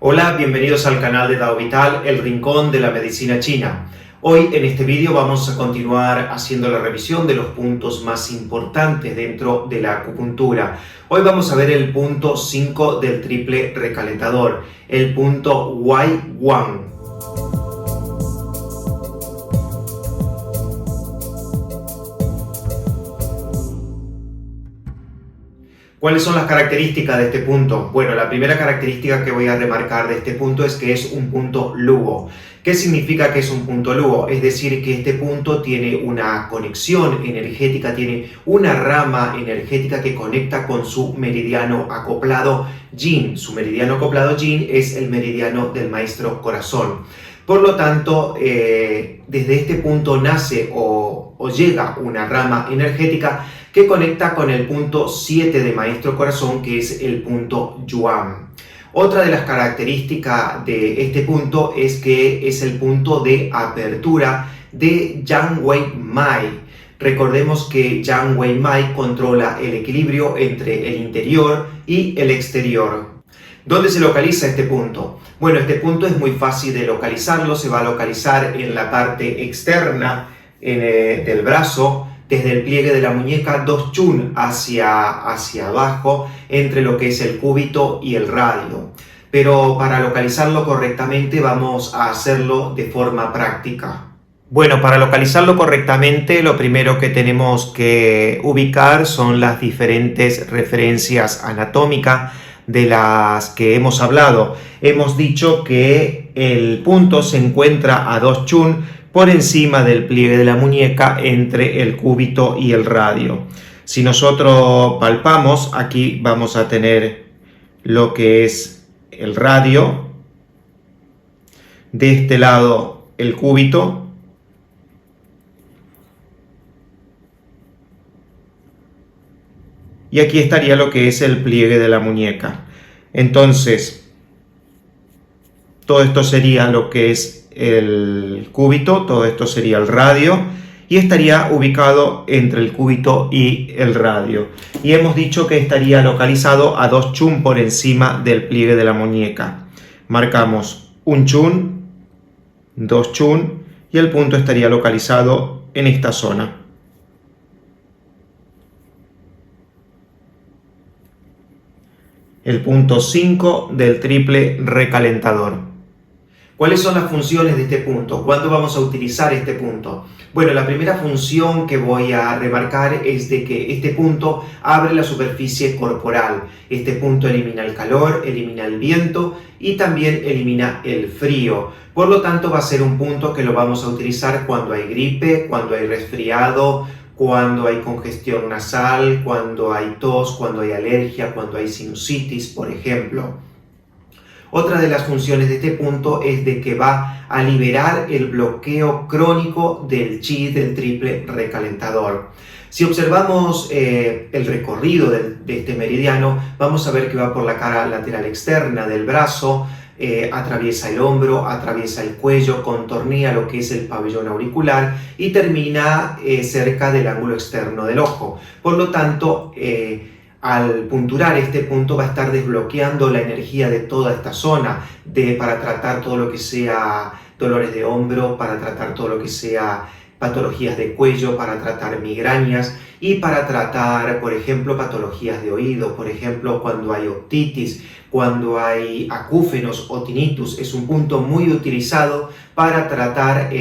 Hola, bienvenidos al canal de Dao Vital, el rincón de la medicina china. Hoy en este vídeo vamos a continuar haciendo la revisión de los puntos más importantes dentro de la acupuntura. Hoy vamos a ver el punto 5 del triple recalentador, el punto Wai Guan. ¿Cuáles son las características de este punto? Bueno, la primera característica que voy a remarcar de este punto es que es un punto lugo. ¿Qué significa que es un punto lugo? Es decir, que este punto tiene una conexión energética, tiene una rama energética que conecta con su meridiano acoplado Yin. Su meridiano acoplado Yin es el meridiano del maestro corazón. Por lo tanto, desde este punto nace o llega una rama energética que conecta con el punto 7 de Maestro Corazón, que es el punto Yuan. Otra de las características de este punto es que es el punto de apertura de Yang Wei Mai. Recordemos que Yang Wei Mai controla el equilibrio entre el interior y el exterior. ¿Dónde se localiza este punto? Bueno, este punto es muy fácil de localizarlo, se va a localizar en la parte externa del brazo, desde el pliegue de la muñeca 2 chun hacia abajo, entre lo que es el cúbito y el radio. Pero para localizarlo correctamente vamos a hacerlo de forma práctica. Bueno, para localizarlo correctamente, lo primero que tenemos que ubicar son las diferentes referencias anatómicas de las que hemos hablado. Hemos dicho que el punto se encuentra a 2 chun por encima del pliegue de la muñeca entre el cúbito y el radio. Si nosotros palpamos, aquí vamos a tener lo que es el radio, de este lado el cúbito, y aquí estaría lo que es el pliegue de la muñeca. Entonces, todo esto sería lo que es el cúbito, todo esto sería el radio y estaría ubicado entre el cúbito y el radio. Y hemos dicho que estaría localizado a 2 chun por encima del pliegue de la muñeca. Marcamos 1 chun, 2 chun y el punto estaría localizado en esta zona. El punto 5 del triple recalentador. ¿Cuáles son las funciones de este punto? ¿Cuándo vamos a utilizar este punto? Bueno, la primera función que voy a remarcar es de que este punto abre la superficie corporal. Este punto elimina el calor, elimina el viento y también elimina el frío. Por lo tanto, va a ser un punto que lo vamos a utilizar cuando hay gripe, cuando hay resfriado, cuando hay congestión nasal, cuando hay tos, cuando hay alergia, cuando hay sinusitis, por ejemplo. Otra de las funciones de este punto es de que va a liberar el bloqueo crónico del chi del triple recalentador. Si observamos el recorrido de este meridiano, vamos a ver que va por la cara lateral externa del brazo, atraviesa el hombro, atraviesa el cuello, contornea lo que es el pabellón auricular y termina cerca del ángulo externo del ojo. Por lo tanto, al punturar este punto va a estar desbloqueando la energía de toda esta zona para tratar todo lo que sea dolores de hombro, para tratar todo lo que sea patologías de cuello, para tratar migrañas y para tratar, por ejemplo, patologías de oído. Por ejemplo, cuando hay otitis, cuando hay acúfenos o tinnitus, es un punto muy utilizado para tratar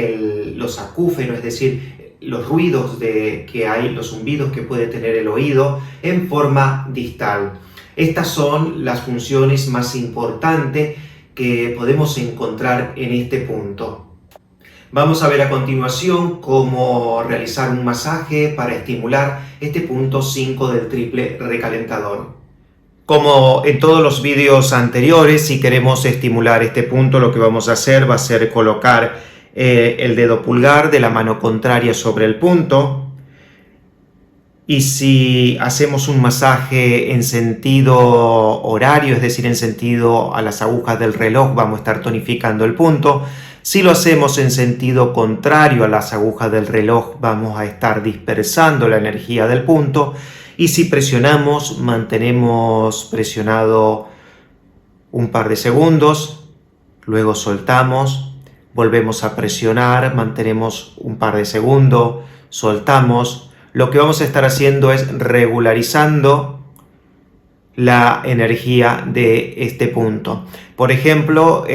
los acúfenos, es decir, los ruidos que hay, los zumbidos que puede tener el oído en forma distal. Estas son las funciones más importantes que podemos encontrar en este punto. Vamos a ver a continuación cómo realizar un masaje para estimular este punto 5 del triple recalentador. Como en todos los vídeos anteriores, si queremos estimular este punto, lo que vamos a hacer va a ser colocar el dedo pulgar de la mano contraria sobre el punto, y si hacemos un masaje en sentido horario, es decir, en sentido a las agujas del reloj, vamos a estar tonificando el punto. Si lo hacemos en sentido contrario a las agujas del reloj, vamos a estar dispersando la energía del punto, y si presionamos, mantenemos presionado un par de segundos, luego soltamos, volvemos a presionar, mantenemos un par de segundos, soltamos. Lo que vamos a estar haciendo es regularizando la energía de este punto. Por ejemplo,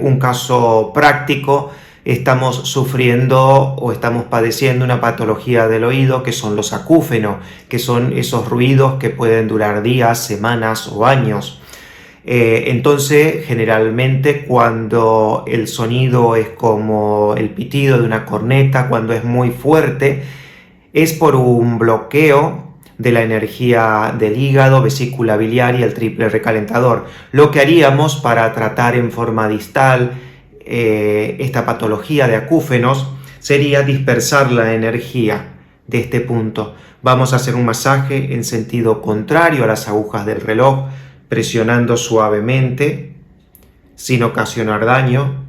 un caso práctico, estamos sufriendo o estamos padeciendo una patología del oído que son los acúfenos, que son esos ruidos que pueden durar días, semanas o años. Entonces, generalmente cuando el sonido es como el pitido de una corneta, cuando es muy fuerte, es por un bloqueo de la energía del hígado, vesícula biliar y el triple recalentador. Lo que haríamos para tratar en forma distal esta patología de acúfenos sería dispersar la energía de este punto. Vamos a hacer un masaje en sentido contrario a las agujas del reloj, presionando suavemente, sin ocasionar daño.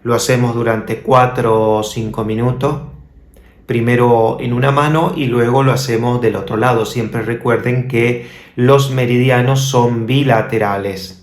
Lo hacemos durante 4 o 5 minutos. Primero en una mano y luego lo hacemos del otro lado. Siempre recuerden que los meridianos son bilaterales.